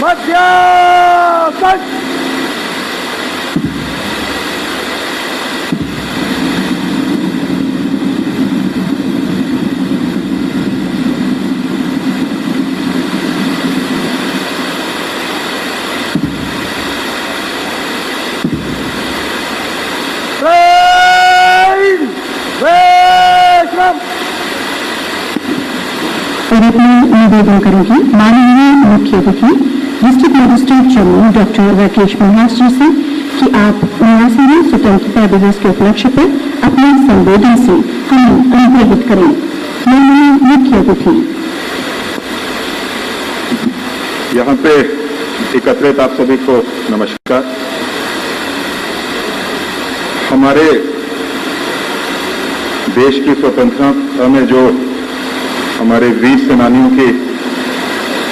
मध्याकर्ष निवेदन करेंगे माननीय मुख्य अतिथि district magistrate Jammu doctor Rakesh Maharaj से कि आप 79वें स्वतंत्रता दिवस के उपलक्ष्य पर अपने संबोधन से हमें अनुग्रहित करें। माननीय मुख्य अतिथि। यहाँ पे एकत्रित आप सभी को नमस्कार। हमारे देश की स्वतंत्रता में जो हमारे वीर सेनानियों की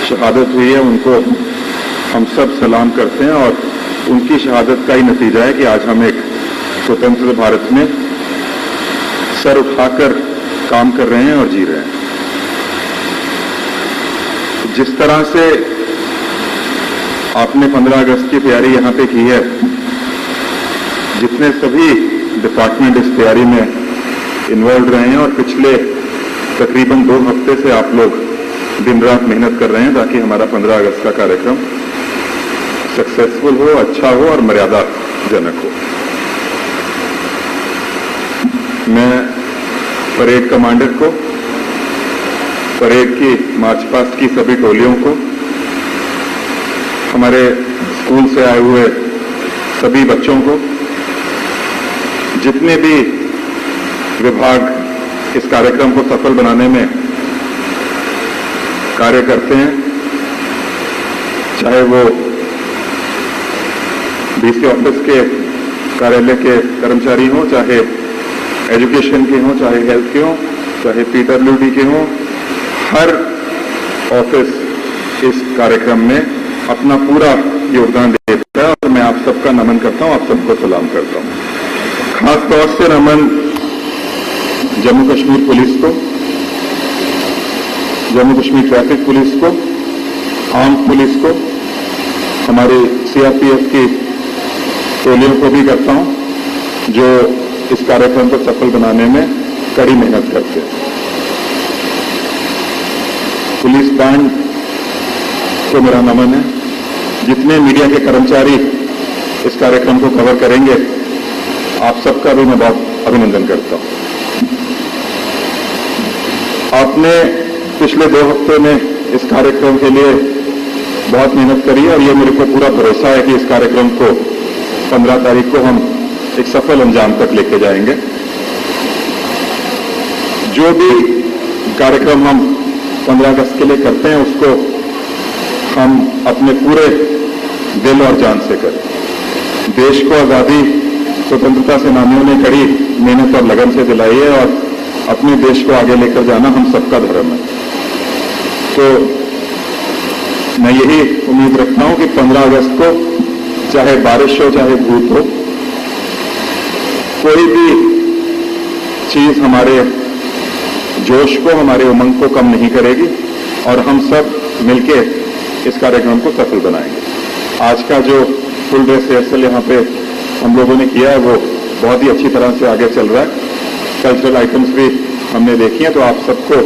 शहादत हुई है उनको हम सब सलाम करते हैं और उनकी शहादत का ही नतीजा है कि आज हम एक स्वतंत्र भारत में सर उठाकर काम कर रहे हैं और जी रहे हैं। जिस तरह से आपने 15 अगस्त की तैयारी यहां पे की है, जितने सभी डिपार्टमेंट इस तैयारी में इन्वॉल्व रहे हैं और पिछले तकरीबन 2 हफ्ते से आप लोग दिन रात मेहनत कर रहे हैं ताकि हमारा 15 अगस्त का कार्यक्रम सक्सेसफुल हो, अच्छा हो और मर्यादाजनक हो। मैं परेड कमांडर को, परेड की मार्च पास्ट की सभी टोलियों को, हमारे स्कूल से आए हुए सभी बच्चों को, जितने भी विभाग इस कार्यक्रम को सफल बनाने में कार्य करते हैं, चाहे वो डीसी ऑफिस के कार्यालय के कर्मचारी हों, चाहे एजुकेशन के हों, चाहे हेल्थ के हों, चाहे पीडब्ल्यूडी के हों, हर ऑफिस इस कार्यक्रम में अपना पूरा योगदान देता है और मैं आप सबका नमन करता हूं, आप सबको सलाम करता हूं। खास तौर से नमन जम्मू कश्मीर पुलिस को, जम्मू कश्मीर ट्रैफिक पुलिस को, आर्म पुलिस को, हमारे सीआरपीएफ की टोलियों को भी करता हूं जो इस कार्यक्रम को सफल बनाने में कड़ी मेहनत करते हैं। पुलिस बैंड को मेरा नमन है। जितने मीडिया के कर्मचारी इस कार्यक्रम को कवर करेंगे, आप सबका भी मैं बहुत अभिनंदन करता हूं। आपने पिछले 2 हफ्ते में इस कार्यक्रम के लिए बहुत मेहनत करी और ये मेरे को पूरा भरोसा है कि इस कार्यक्रम को 15 तारीख को हम एक सफल अंजाम तक लेके जाएंगे। जो भी कार्यक्रम हम 15 अगस्त के लिए करते हैं उसको हम अपने पूरे दिल और जान से करें। देश को आजादी स्वतंत्रता सेनानियों ने कड़ी मेहनत और लगन से दिलाई है और अपने देश को आगे लेकर जाना हम सबका धर्म है। तो मैं यही उम्मीद रखता हूं कि 15 अगस्त को चाहे बारिश हो चाहे धूप हो, कोई भी चीज हमारे जोश को, हमारे उमंग को कम नहीं करेगी और हम सब मिलके इस कार्यक्रम को सफल बनाएंगे। आज का जो फुल ड्रेस रिहर्सल यहाँ पे हम लोगों ने किया है वो बहुत ही अच्छी तरह से आगे चल रहा है। कल्चरल आइटम्स भी हमने देखी हैं, तो आप सबको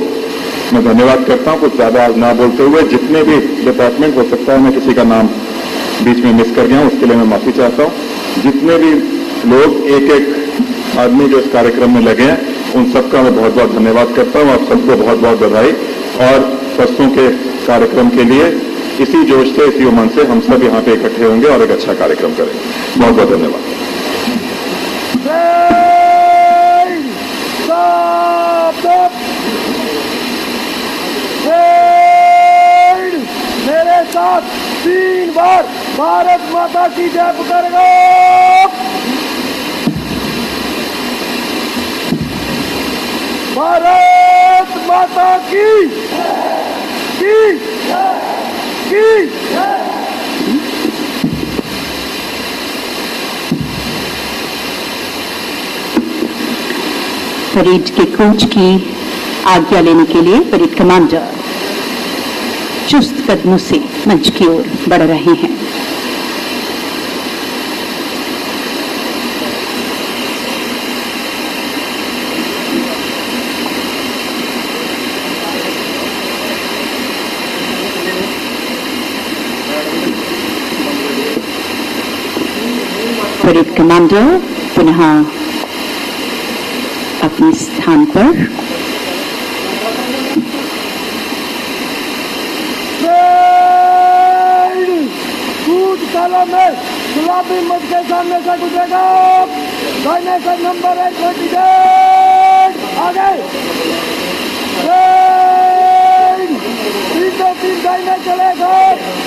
मैं धन्यवाद करता हूं। कुछ ज्यादा ना बोलते हुए, जितने भी डिपार्टमेंट, हो सकता है मैं किसी का नाम बीच में मिस कर गया हूं, उसके लिए मैं माफी चाहता हूं। जितने भी लोग, एक एक आदमी जो इस कार्यक्रम में लगे हैं, उन सबका मैं बहुत बहुत धन्यवाद करता हूं। आप सबको बहुत बहुत बधाई और परसों के कार्यक्रम के लिए इसी जोश से, इसी उमंग से हम सब यहाँ पे इकट्ठे होंगे और एक अच्छा कार्यक्रम करेंगे। बहुत बहुत धन्यवाद। मेरे साथ 3 बार भारत माता की जय पुकारेगा। भारत माता की परेड के कोच की आज्ञा लेने के लिए परेड कमांडर। चुस्त कदमों से मंच की ओर बढ़ रहे हैं। परेड कमांडर पुनः अपने स्थान पर। कूद कॉलम में गुलाबी मत के सामने से गुजरेगा। दाहिने से नंबर 1 आगे 3 दाहिने चलेगा।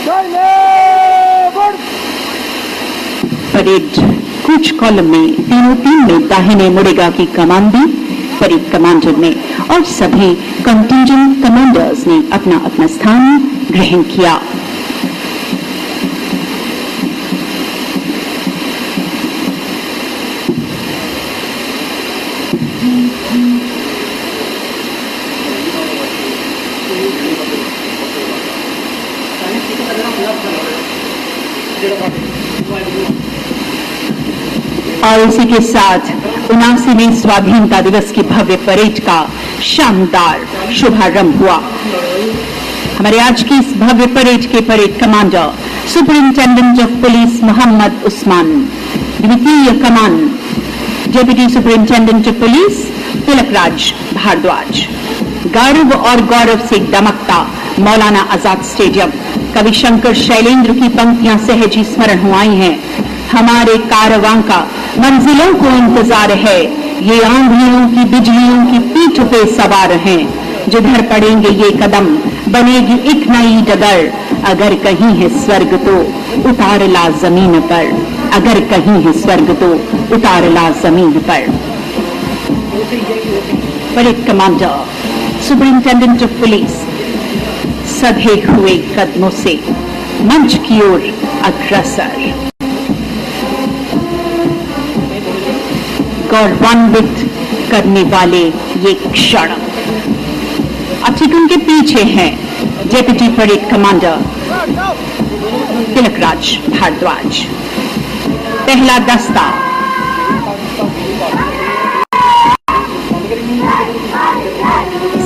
दाहिने बढ़। परेड कूच कॉलम में तीनों टीम में दाहिने मुड़ेगा की कमान दी परेड कमांडर ने और सभी कंटिंजेंट कमांडर्स ने अपना अपना स्थान ग्रहण किया। और इसी के साथ 79वें स्वाधीनता दिवस की भव्य परेड का शानदार शुभारंभ हुआ। हमारे आज की इस भव्य परेड के parade commander superintendent of police Mohammad Usman, द्वितीय कमान deputy superintendent of police Tilakraj Bhardwaj. गर्व और गौरव से दमकता मौलाना आजाद स्टेडियम। कवि शंकर शैलेंद्र की पंक्तियां सहजी स्मरण हो आई हैं। हमारे कारवां का मंजिलों को इंतजार है, ये आंधियों की बिजलियों की पीठ पे सवार हैं। जिधर पड़ेंगे ये कदम बनेगी एक नई डगर। अगर कहीं है स्वर्ग तो उतार ला जमीन पर। अगर कहीं है स्वर्ग तो उतार ला जमीन पर। Parade commander superintendent of police सधे हुए कदमों से मंच की ओर अग्रसर। गौरवान्वित करने वाले ये क्षण। अब ठीक उनके पीछे हैं deputy parade commander Tilakraj Bhardwaj. पहला दस्ता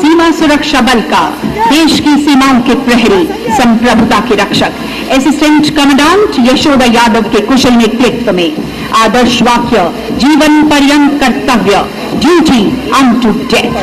सीमा सुरक्षा बल का देश की सीमाओं के प्रहरी, संप्रभुता के रक्षक, असिस्टेंट कमांडेंट यशोदा यादव के कुशल नेतृत्व में आदर्श वाक्य जीवन पर्यंत कर्तव्य, duty unto death.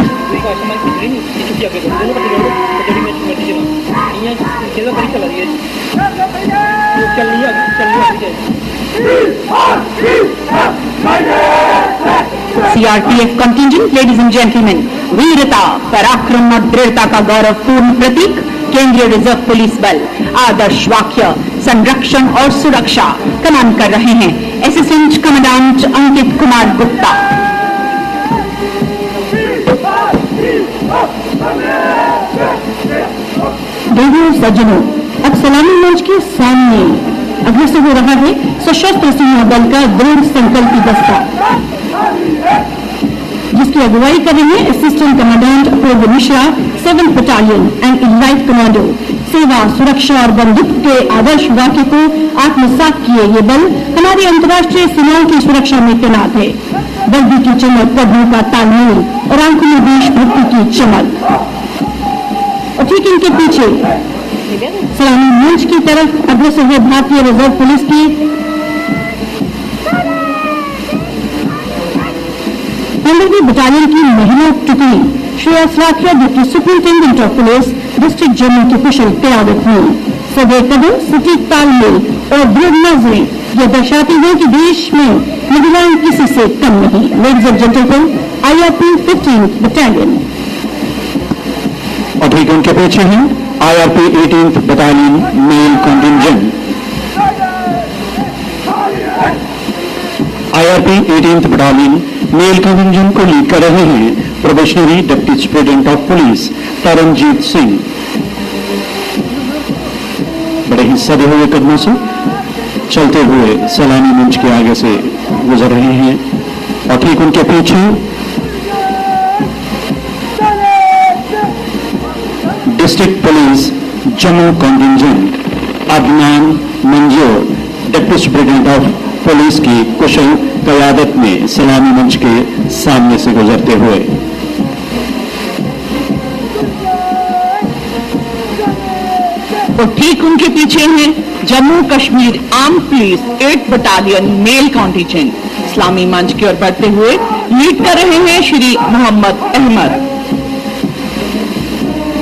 CRPF contingent, ladies and gentleman, वीरता, पराक्रम और दृढ़ता का गौरवपूर्ण प्रतीक केंद्रीय रिजर्व पुलिस बल आदर्श वाक्य संरक्षण और सुरक्षा कमान कर रहे हैं असिस्टेंट कमांडेंट अंकित कुमार गुप्ता। देवों सज्जनों, अब सलामी मंच के सामने अग्रसर हो रहा है सशस्त्र सीमा बल का दृढ़ संकल्पी दस्ता, जिसकी अगुवाई कर रहे हैं assistant commandant Apurva Mishra, 7th battalion and elite commando. सेवा, सुरक्षा और बंधुत्व के आदर्श वाक्य को आत्मसात किए ये बल हमारी अंतर्राष्ट्रीय सीमाओं की सुरक्षा में तैनात है। वर्दी की चमक, कदमों का तालमेल और आंखों में देशभक्ति की चमक। और ठीक इनके पीछे सलामी मंच की तरफ अग्रसर है भारतीय रिजर्व पुलिस की 15वीं बटालियन की महिला टुकड़ी। Shreya Swakhya, deputy superintendent of police district Jammu की कुशल क्यादत में सदैव कदम, सटीक तालमेल और दृढ़ नजरें यह दर्शाती है कि देश में महिलाएं किसी से कम नहीं। Ladies and gentleman, IRP 15th battalion. और ठीक उनके पीछे हैं IRP 18th battalion male contingent. IRP 18th battalion male contingent को लीड कर रहे हैं probationary deputy superintendent of police Taranjeet Singh. बड़े ही सधे हुए कदमों से चलते हुए सलामी मंच के आगे से गुजर रहे हैं और ठीक उनके पीछे district police Jammu contingent Adnan मंजूर डिप्टी सुप्रिंटेंडेंट ऑफ पुलिस की कुशल क़यादत में सलामी मंच के सामने से गुजरते हुए। और ठीक उनके पीछे हैं Jammu Kashmir arm police 8 battalion male contingent इस्लामी मंच की ओर बढ़ते हुए लीड कर रहे हैं Shri Mohammad Ahmad,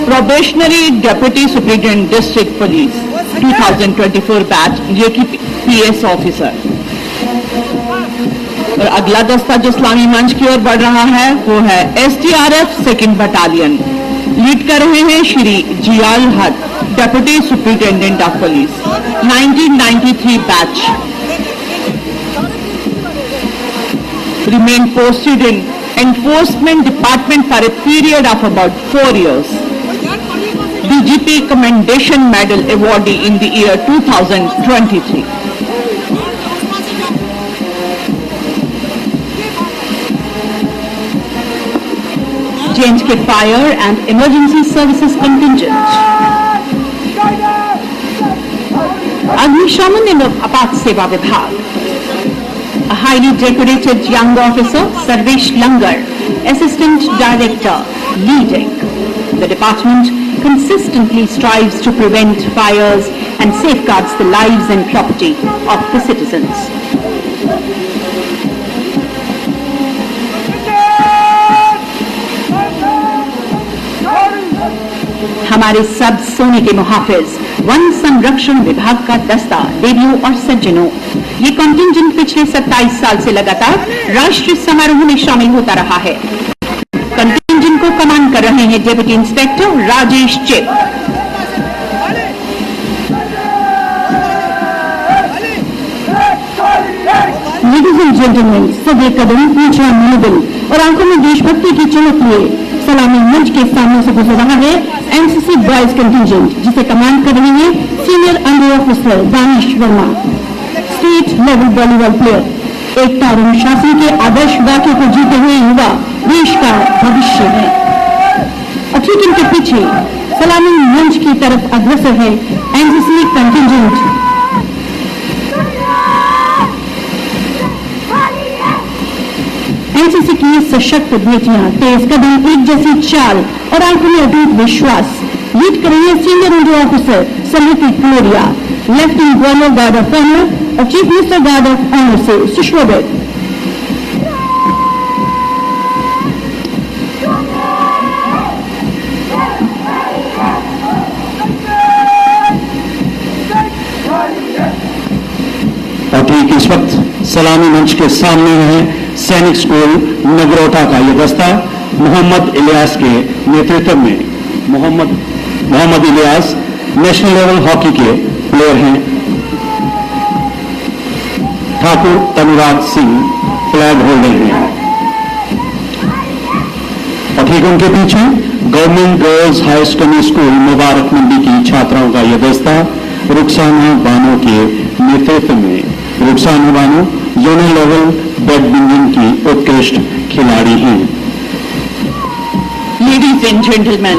probationary deputy superintendent district police 2024 batch, ये की पीएस ऑफिसर। और अगला दस्ता जो इस्लामी मंच की ओर बढ़ रहा है वो है एसडीआरएफ 2nd बटालियन, लीड कर रहे हैं श्री जियाल हक, deputy superintendent of police 1993 batch, remained posted in enforcement department for a period of about 4 years. DGP Commendation Medal awardee in the year 2023. JNK Fire and Emergency Services Contingent. अग्निशमन एवं आपात सेवा विभाग. A highly decorated young officer, Sarvesh Langar, Assistant Director, leading. The department consistently strives to prevent fires and safeguards the lives and property of the citizens. हमारे सब सोने के मुहाफिज one संरक्षण विभाग का दस्ता देवियों और सज्जनों, ये कॉन्टिंजेंट पिछले 27 साल से लगातार राष्ट्रीय समारोह में शामिल होता रहा है। कंटिंजेंट को कमांड कर रहे हैं deputy inspector Rajesh chip. Ladies and gentleman, सभी कदम ऊंचा मनोबल और आंखों में देशभक्ति की चमक लिए सलामी मंच के सामने से गुजर रहा है एनसीसी बॉयज कंटिंजेंट, जिसे कमांड कर रहे हैं senior under officer Danish Verma, state level volleyball player. एकता और अनुशासन के आदर्श वाक्य को जीते हुए युवा देश का भविष्य है। और ठीक इनके पीछे सलामी मंच की तरफ अग्रसर है एनसीसी कंटिंजेंट। एनसीसी की सशक्त बेटियां, तेज कदम, एक जैसी चाल और आंखों में अटूट विश्वास लीड कर रही है senior under officer Smriti Kloria, lieutenant governor guard of honour और chief minister guard of honour से सुशोभित। और ठीक इस वक्त सलामी मंच के सामने है सैनिक स्कूल नगरोटा का यह दस्ता मोहम्मद इलियास के नेतृत्व में। Mohammad Ilyas national level hockey के प्लेयर हैं। ठाकुर तनुराग सिंह फ्लैग होल्डर हैं। और ठीक उनके पीछे government girls high secondary school Mubarak Mandi की छात्राओं का यह दस्ता रुखसाना बानो के नेतृत्व में। Rukhsana Bano zonal level badminton की उत्कृष्ट खिलाड़ी हैं। लेडीज एंड जेंटलमैन,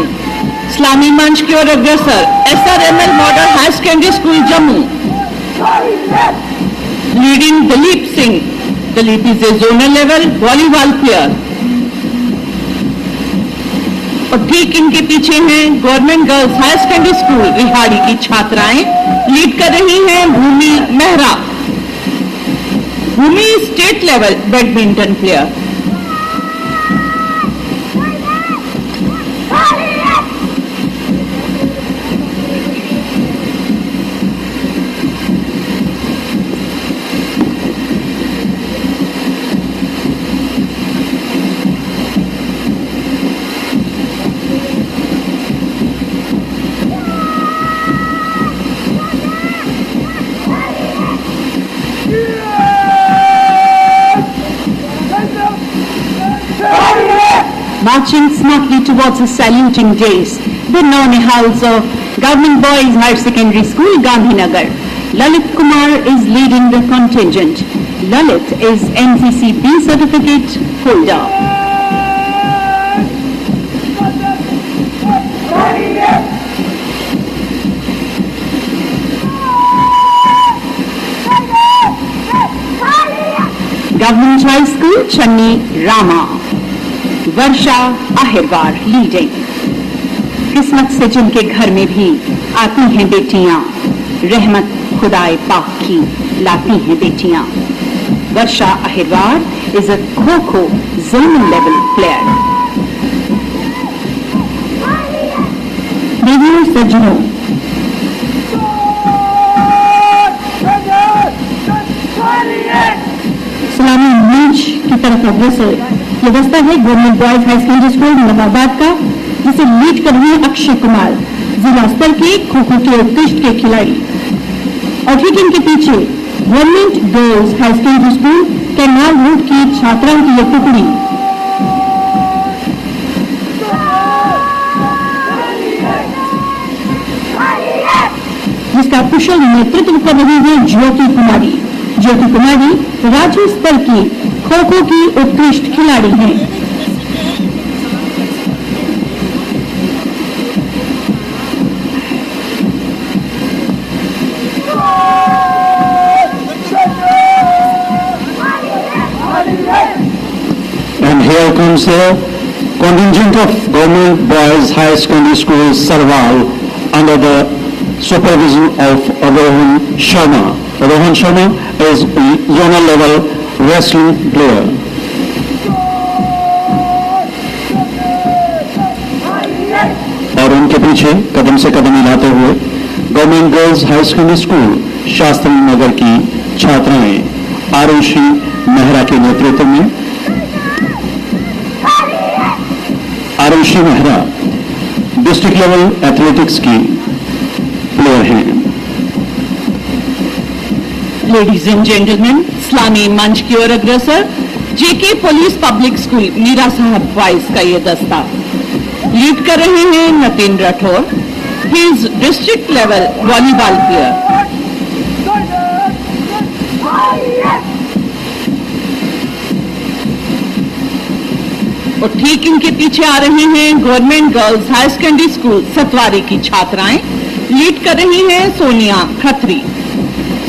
इस्लामी मंच की ओर अग्रसर SRML model high secondary school Jammu, leading Dalip Singh. Dalip is a zonal level volleyball player. और ठीक इनके पीछे हैं government girls high secondary school Rehari की छात्राएं, लीड कर रही हैं Bhumi Mehra. Bhumi state level badminton player. Marching smartly towards the saluting days, the non-halls of Government Boys Higher Secondary School, Gandhinagar. Lalit Kumar is leading the contingent. Lalit is NCC B certificate holder. Government High School, Channi Rama. Varsha Ahirwar leading. किस्मत से जिनके घर में भी आती हैं बेटियां, रहमत खुदाए पाक की लाती हैं बेटियां। Varsha Ahirwar is a kho-kho zonal level player. देवियों सज्जनों, सलामी मंच की तरफ अग्रसर ये दस्ता है government boys high secondary school Nawabad का, जिसे लीड कर रहे हैं अक्षय कुमार, जिला स्तर के खो-खो के उत्कृष्ट के खिलाड़ी। और ठीक इनके पीछे government girls high secondary school canal road की छात्राओं की यह टुकड़ी। जिसका कुशल नेतृत्व कर रही है ज्योति कुमारी। ज्योति कुमारी राज्य स्तर की खो-खो की उत्कृष्ट खिलाड़ी हैं। And here comes the contingent of Government Boys High Secondary School, Sarwal, under the supervision of Rohan Sharma. Rohan Sharma is zonal level wrestling player. और उनके पीछे कदम से कदम मिलाते हुए government girls high secondary school Shastri Nagar की छात्राएं आरुषि मेहरा के नेतृत्व में। Arushi Mehra district level athletics की प्लेयर हैं। लेडीज एंड जेंटलमैन, इस्लामी मंच की ओर अग्रसर JK police public school Meera Sahib boys का ये दस्ता। लीड कर रहे हैं Natin Rathore, he is district level volleyball player. और ठीक इनके पीछे आ रही हैं government girls high secondary school Satwari की छात्राएं। लीड कर रही हैं Sonia Khatri.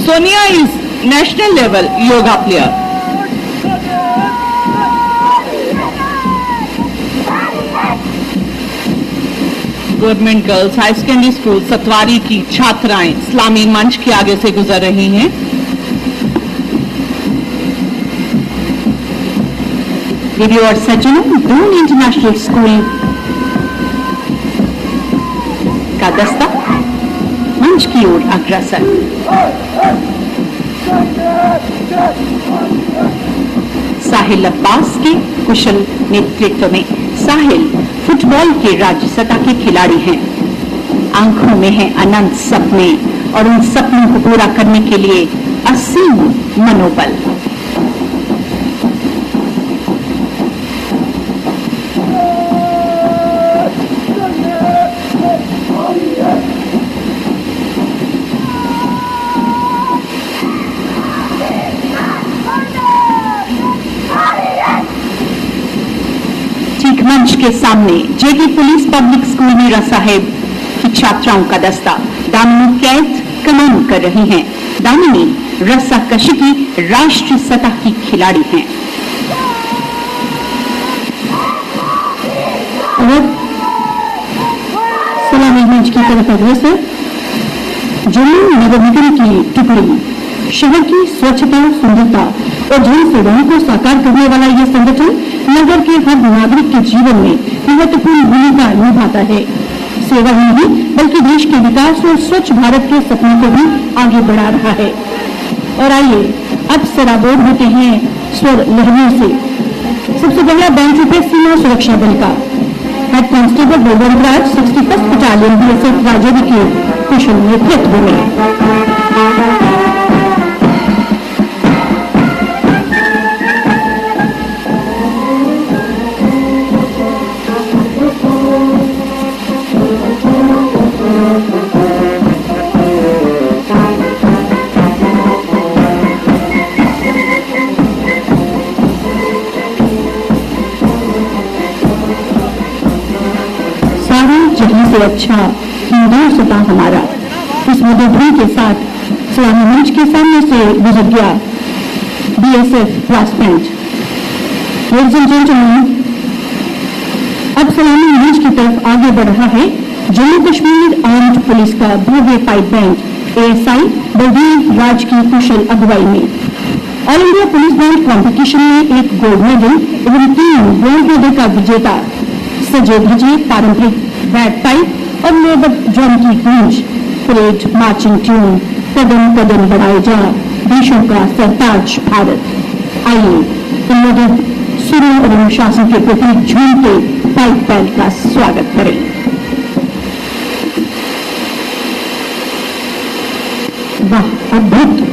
Sonia is national level yoga player. Government girls high secondary school Satwari की छात्राएं इस्लामी मंच के आगे से गुजर रही हैं। देवियों और सज्जनों, दून इंटरनेशनल स्कूल का दस्ता मंच की ओर अग्रसर। साहिल अब्बास के कुशल नेतृत्व में साहिल फुटबॉल के राज्य सतह के खिलाड़ी हैं। आंखों में है अनंत सपने और उन सपनों को पूरा करने के लिए असीम मनोबल। मंच के सामने JK police public school Meera Sahib की छात्राओं का दस्ता दामिनी कैद कमान कर रही हैं। दामिनी रस्साकशी की राष्ट्रीय सतह की खिलाड़ी हैं। और सलामी मंच की तरफ अग्रसर जम्मू नगर निगम की टुकड़ी। शहर की स्वच्छता, सुंदरता और जन सेवाओं को साकार करने वाला यह संगठन नगर के हर नागरिक के जीवन में महत्वपूर्ण भूमिका निभाता है। सेवा ही नहीं बल्कि देश के विकास और स्वच्छ भारत के सपने को भी आगे बढ़ा रहा है। और आइए अब सराबोर होते हैं स्वर लहरियों से। सबसे पहला बैंड रूपे सीमा सुरक्षा बल का head constable Govindraj 61st battalion BSF Rajouri के कुशल नेतृत्व में। से अच्छा हिंदू सता हमारा इस मुद्दे के साथ सलामी मंच के सामने से गुजर गया BSF brass band. Ladies and gentlemen, अब सलामी मंच की तरफ आगे बढ़ रहा है जम्मू कश्मीर आर्म्ड पुलिस का भव्य पाइप बैंड ASI बलवीर राज की कुशल अगुवाई में। All India police band competition में एक गोल्ड मेडल एवं 3 ब्रॉन्ज मेडल का विजेता सजे धजे पारंपरिक बैग पाइप और लेबर ड्रम की गूंज, परेड मार्चिंग ट्यून, कदम कदम बढ़ाए जा देशों का सरताज भारत। आइए इन मधुर सुरों और अनुशासन के प्रतीक झूमते पाइप बैंड का स्वागत करें। वाह, अद्भुत।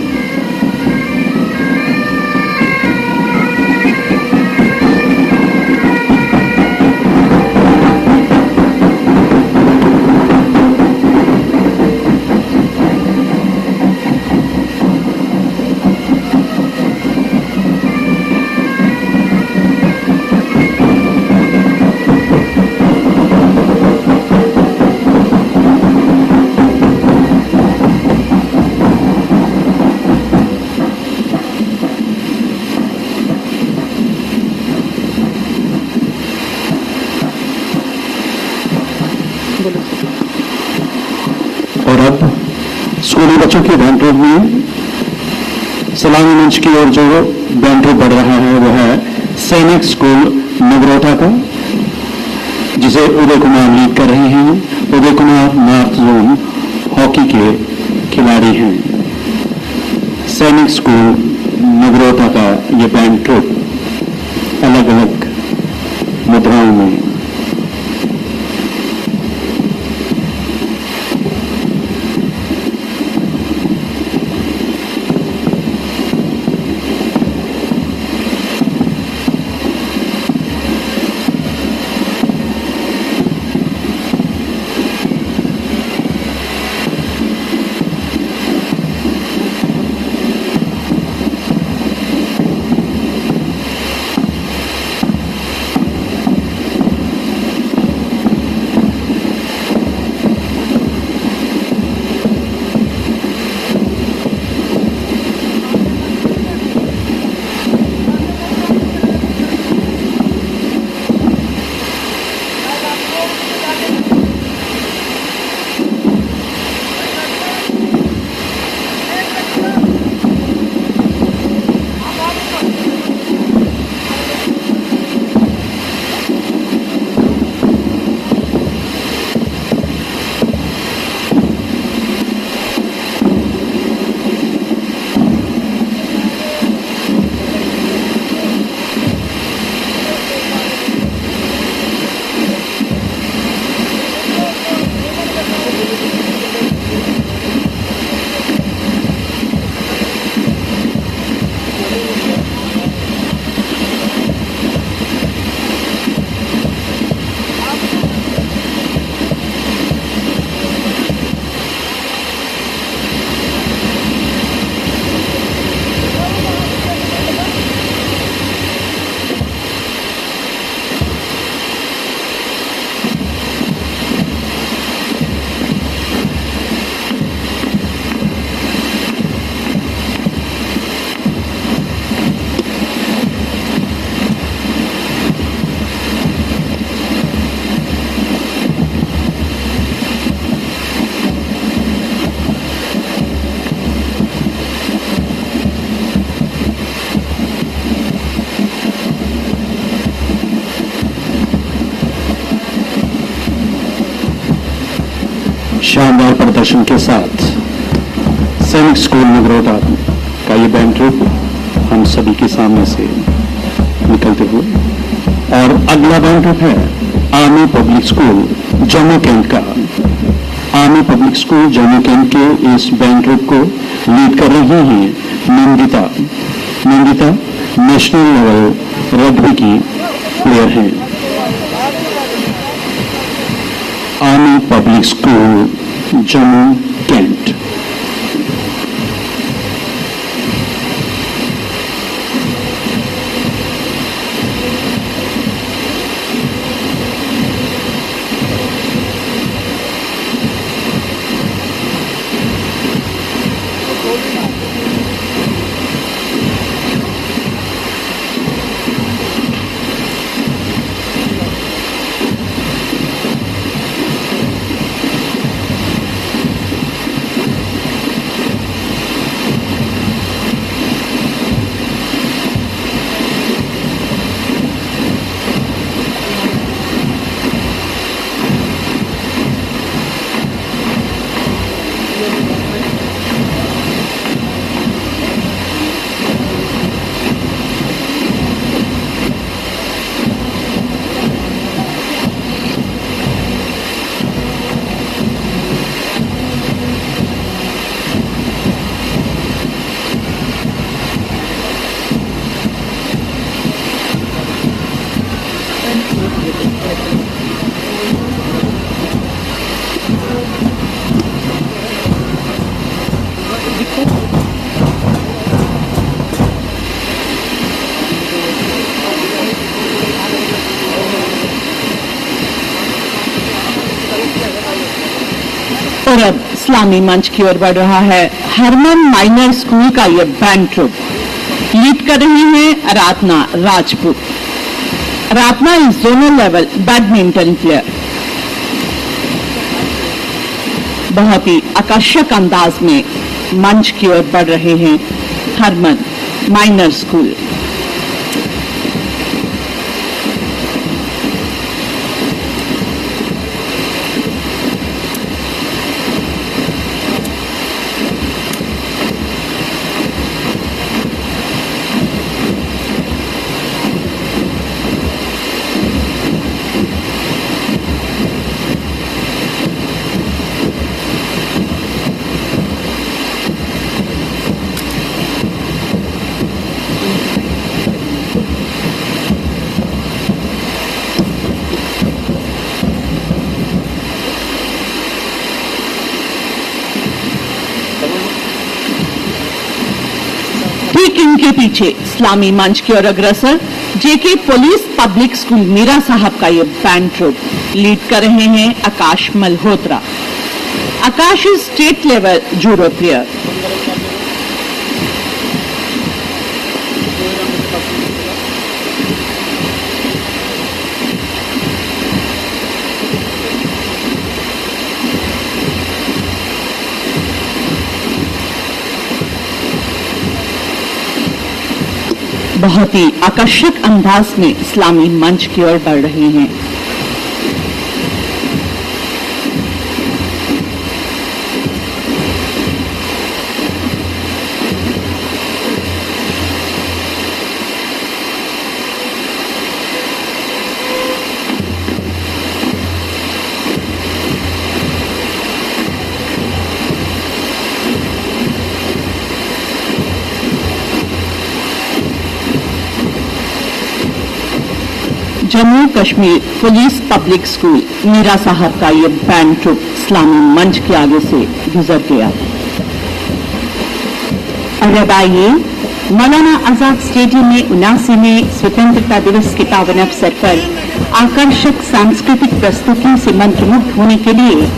और अब स्कूली बच्चों की बैंड ट्रूप में सलामी मंच की ओर जो बैंड ट्रूप बढ़ रहा है वो है सैनिक स्कूल नगरोटा का, जिसे उदय कुमार लीड कर रहे हैं। Uday Kumar north zone hockey के खिलाड़ी हैं। सैनिक स्कूल नगरोटा का ये बैंड ट्रूप अलग अलग मुद्राओं में शानदार प्रदर्शन के साथ सैनिक स्कूल नगरोटा का ये बैंड ट्रूप हम सभी के सामने से निकलते हुए। और अगला बैंड ट्रूप है army public school Jammu cantt का। Army public school Jammu cantt के इस बैंड ट्रूप को लीड कर रही हैं Nandita. Nandita national level rugby की प्लेयर हैं। Army public school Jammu cantt. और अब इस्लामी मंच की ओर बढ़ रहा है हरमन माइनर स्कूल का ये बैंड ट्रुप। लीड कर रही हैं Ratna Rajput. Ratna is zonal level badminton player. बहुत ही आकर्षक अंदाज में मंच की ओर बढ़ रहे हैं हरमन माइनर स्कूल। ठीक इनके पीछे इस्लामी मंच की ओर अग्रसर JK police public school Meera Sahib का ये बैंड ट्रुप। लीड कर रहे हैं Akash Malhotra. Akash is state level judo player. बहुत ही आकर्षक अंदाज में इस्लामी मंच की ओर बढ़ रहे हैं। Jammu Kashmir police public school Meera Sahib का ये बैंड ट्रुप इस्लामी मंच के आगे से गुजर गया। और अब आइए मौलाना आजाद स्टेडियम में 79वें स्वतंत्रता दिवस के पावन अवसर पर आकर्षक सांस्कृतिक प्रस्तुतियों से मंत्रमुग्ध होने के लिए